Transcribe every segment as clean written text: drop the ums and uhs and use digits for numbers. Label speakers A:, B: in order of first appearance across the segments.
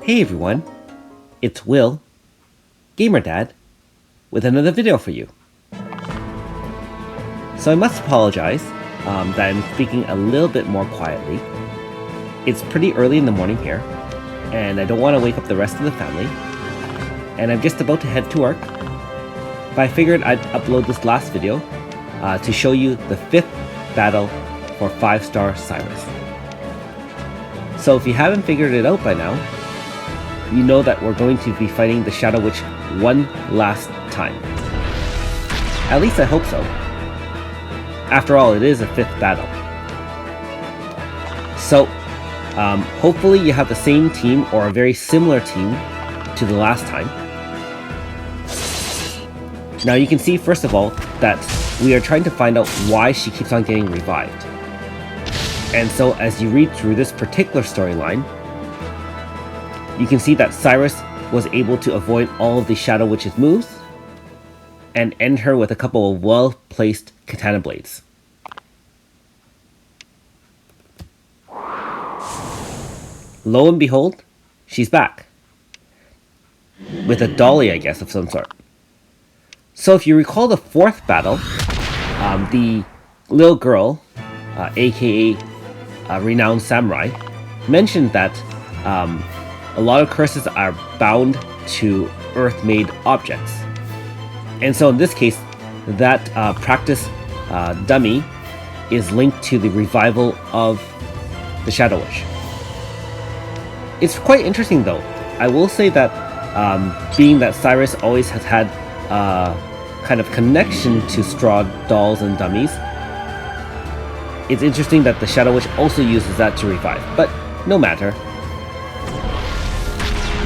A: Hey everyone, it's Will, Gamer Dad, with another video for you. So I must apologize that I'm speaking a little bit more quietly. It's pretty early in the morning here, and I don't want to wake up the rest of the family, and I'm just about to head to work, but I figured I'd upload this last video to show you the 5th battle for 5-star Cyrus. So if you haven't figured it out by now, you know that we're going to be fighting the Shadow Witch one last time. At least I hope so. After all, it is a 5th battle. So, hopefully you have the same team or a very similar team to the last time. Now you can see first of all that we are trying to find out why she keeps on getting revived. And so as you read through this particular storyline, you can see that Cyrus was able to avoid all of the Shadow Witch's moves and end her with a couple of well-placed katana blades. Lo and behold, she's back. With a dolly, I guess, of some sort. So if you recall the 4th battle, the little girl, aka Renowned Samurai, mentioned that a lot of curses are bound to earth-made objects. And so in this case, that practice dummy is linked to the revival of the Shadow Witch. It's quite interesting though. I will say that being that Cyrus always has had kind of connection to straw dolls and dummies, it's interesting that the Shadow Witch also uses that to revive, but no matter.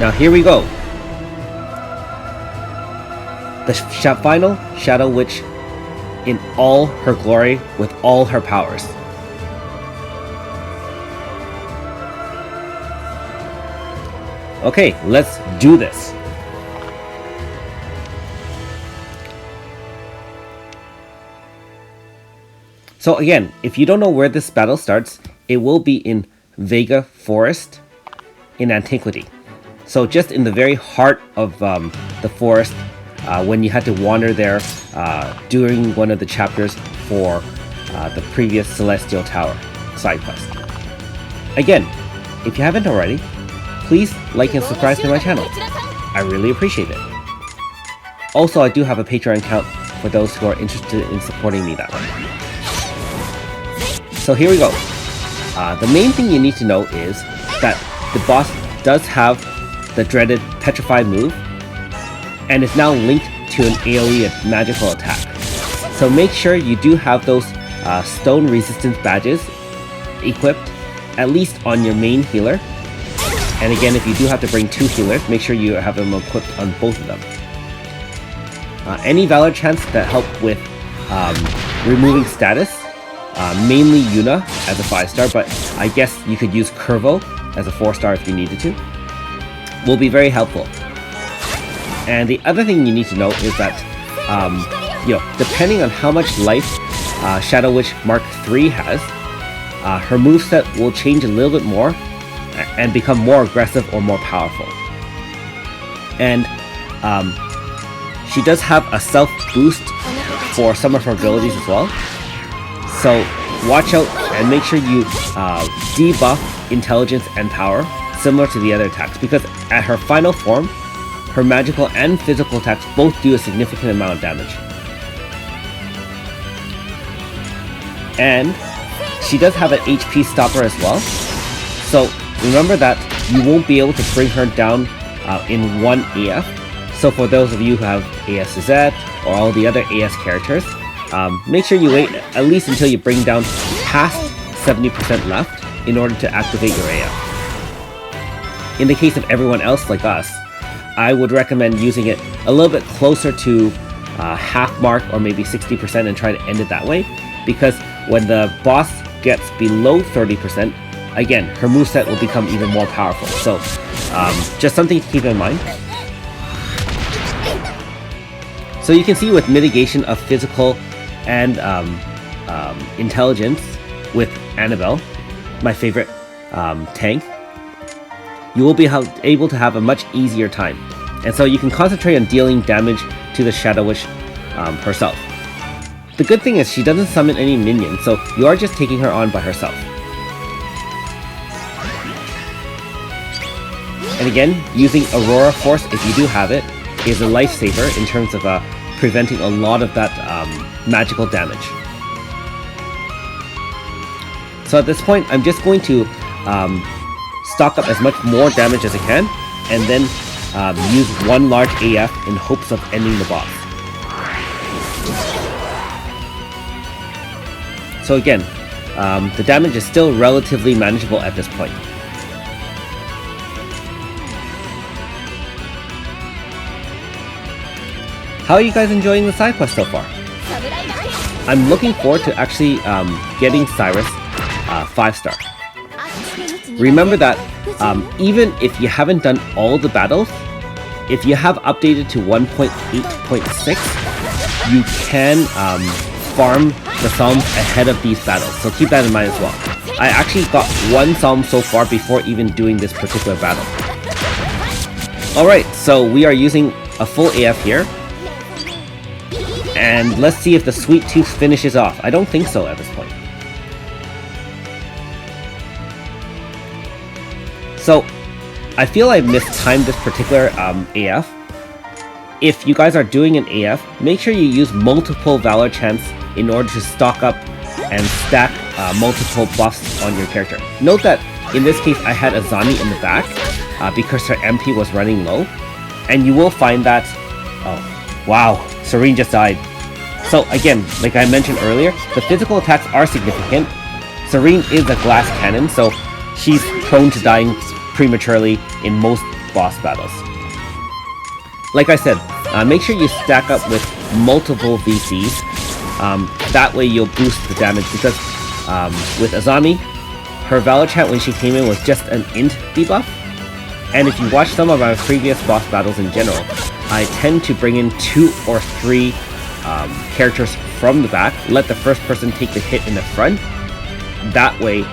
A: Now here we go. The final Shadow Witch in all her glory with all her powers. Okay, let's do this. So again, if you don't know where this battle starts, it will be in Vega Forest in Antiquity. So just in the very heart of the forest, when you had to wander there during one of the chapters for the previous Celestial Tower side quest. Again, if you haven't already, please like and subscribe to my channel. I really appreciate it. Also, I do have a Patreon account for those who are interested in supporting me that way. So here we go. The main thing you need to know is that the boss does have the dreaded Petrify move, and is now linked to an AoE magical attack. So make sure you do have those stone resistance badges equipped, at least on your main healer. And again, if you do have to bring 2 healers, make sure you have them equipped on both of them. Any Valor chants that help with removing status, mainly Yuna as a 5-star, but I guess you could use Curvo as a 4-star if you needed to, will be very helpful. And the other thing you need to know is that, depending on how much life Shadow Witch Mark III has, her moveset will change a little bit more and become more aggressive or more powerful. And she does have a self boost for some of her abilities as well. So watch out and make sure you debuff intelligence and power similar to the other attacks, because at her final form, her magical and physical attacks both do a significant amount of damage. And she does have an HP stopper as well. So remember that you won't be able to bring her down in one AF. So for those of you who have AS Suzette or all the other AS characters, make sure you wait at least until you bring down past 70% left in order to activate your AF. In the case of everyone else like us, I would recommend using it a little bit closer to half mark or maybe 60% and try to end it that way, because when the boss gets below 30%, again, her moveset will become even more powerful. So just something to keep in mind. So you can see with mitigation of physical and intelligence with Annabelle, my favorite tank, you will be able to have a much easier time. And so you can concentrate on dealing damage to the Shadow Witch herself. The good thing is she doesn't summon any minions, so you are just taking her on by herself. And again, using Aurora Force, if you do have it, is a lifesaver in terms of preventing a lot of that magical damage. So at this point, I'm just going to stock up as much more damage as I can, and then use one large AF in hopes of ending the boss. So again, the damage is still relatively manageable at this point. How are you guys enjoying the side quest so far? I'm looking forward to actually getting Cyrus 5-star. Remember that even if you haven't done all the battles, if you have updated to 1.8.6, you can farm the Psalms ahead of these battles, so keep that in mind as well. I actually got one Psalm so far before even doing this particular battle. Alright, so we are using a full AF here. And let's see if the Sweet Tooth finishes off. I don't think so at this point. So, I feel I mistimed this particular AF. If you guys are doing an AF, make sure you use multiple Valor Chants in order to stock up and stack multiple buffs on your character. Note that in this case I had Azami in the back because her MP was running low. And you will find that... Oh, wow, Serene just died. So again, like I mentioned earlier, the physical attacks are significant. Serene is a glass cannon, so she's prone to dying prematurely in most boss battles. Like I said, make sure you stack up with multiple VCs. That way you'll boost the damage, because with Azami, her Valor Chant when she came in was just an int debuff. And if you watch some of my previous boss battles in general, I tend to bring in 2 or 3 characters from the back, let the first person take the hit in the front. That way,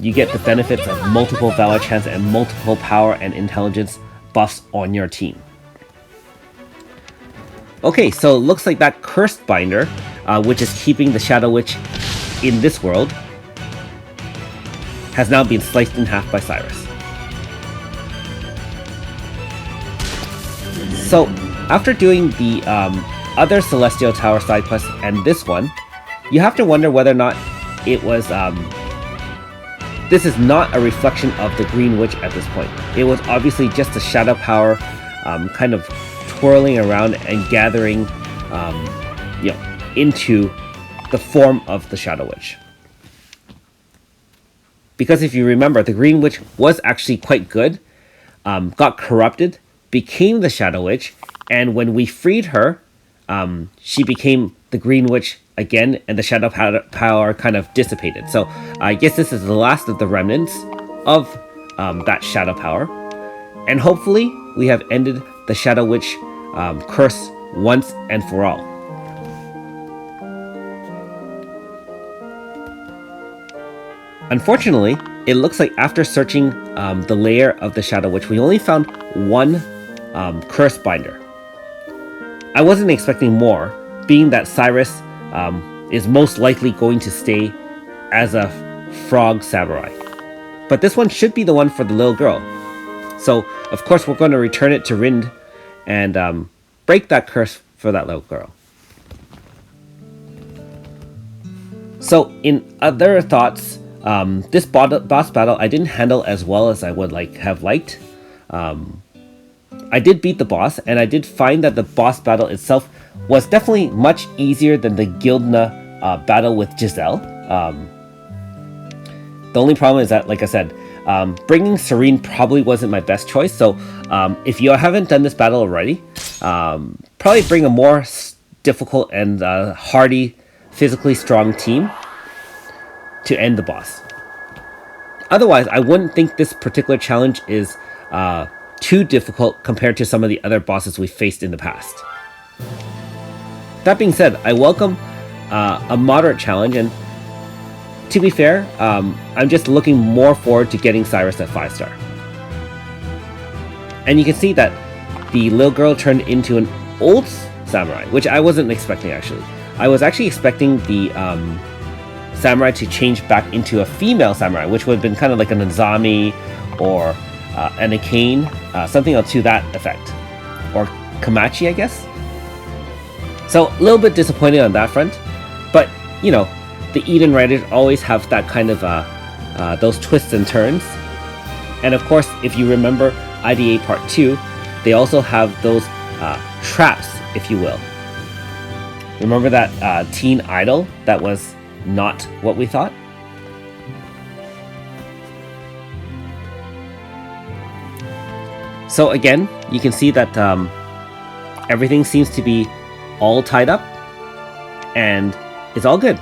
A: you get the benefits of multiple Valor Chants and multiple power and intelligence buffs on your team. Okay, so it looks like that Cursed Binder, which is keeping the Shadow Witch in this world, has now been sliced in half by Cyrus. So, after doing the other Celestial Tower side quest and this one, you have to wonder whether or not it was... this is not a reflection of the Green Witch at this point. It was obviously just a Shadow Power kind of twirling around and gathering into the form of the Shadow Witch. Because if you remember, the Green Witch was actually quite good, got corrupted, became the Shadow Witch, and when we freed her, she became the Green Witch again, and the Shadow Power kind of dissipated. So I guess this is the last of the remnants of that Shadow Power, and hopefully we have ended the Shadow Witch curse once and for all. Unfortunately, it looks like after searching the lair of the Shadow Witch, we only found one Curse Binder. I wasn't expecting more, being that Cyrus is most likely going to stay as a frog samurai. But this one should be the one for the little girl. So, of course, we're going to return it to Rind and break that curse for that little girl. So, in other thoughts, this boss battle I didn't handle as well as I would have liked. I did beat the boss, and I did find that the boss battle itself was definitely much easier than the Gildna battle with Giselle. The only problem is that, like I said, bringing Serene probably wasn't my best choice. So if you haven't done this battle already, probably bring a more difficult and hardy, physically strong team to end the boss. Otherwise, I wouldn't think this particular challenge is too difficult compared to some of the other bosses we faced in the past. That being said, I welcome a moderate challenge, and to be fair, I'm just looking more forward to getting Cyrus at 5-star. And you can see that the little girl turned into an old samurai, which I wasn't expecting actually. I was actually expecting the samurai to change back into a female samurai, which would have been kind of like an Azami or an Akane, something to that effect. Or Kamachi, I guess. So a little bit disappointed on that front. But, you know, the Eden writers always have that kind of those twists and turns. And of course, if you remember IDA Part 2, they also have those traps, if you will. Remember that teen idol that was not what we thought? So again, you can see that everything seems to be all tied up and it's all good.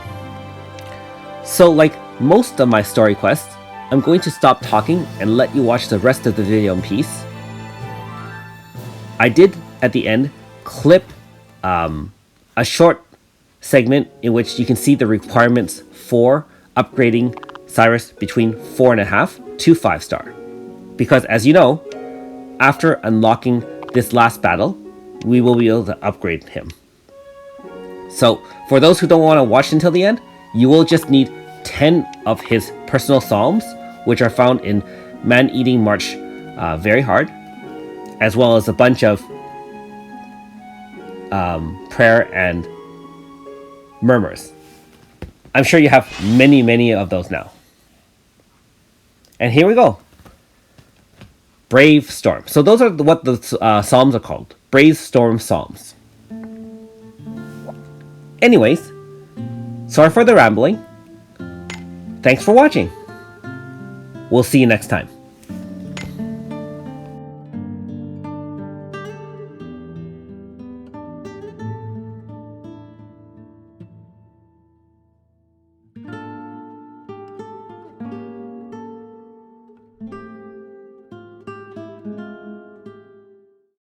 A: So like most of my story quests, I'm going to stop talking and let you watch the rest of the video in peace. I did, at the end, clip a short segment in which you can see the requirements for upgrading Cyrus between 4.5 to 5 star. Because as you know, after unlocking this last battle, we will be able to upgrade him. So for those who don't want to watch until the end, you will just need 10 of his personal psalms, which are found in Man-Eating March Very Hard, as well as a bunch of prayer and murmurs. I'm sure you have many of those now. And here we go. Brave Storm. So those are what the psalms are called. Brave Storm Psalms. Anyways, sorry for the rambling. Thanks for watching. We'll see you next time.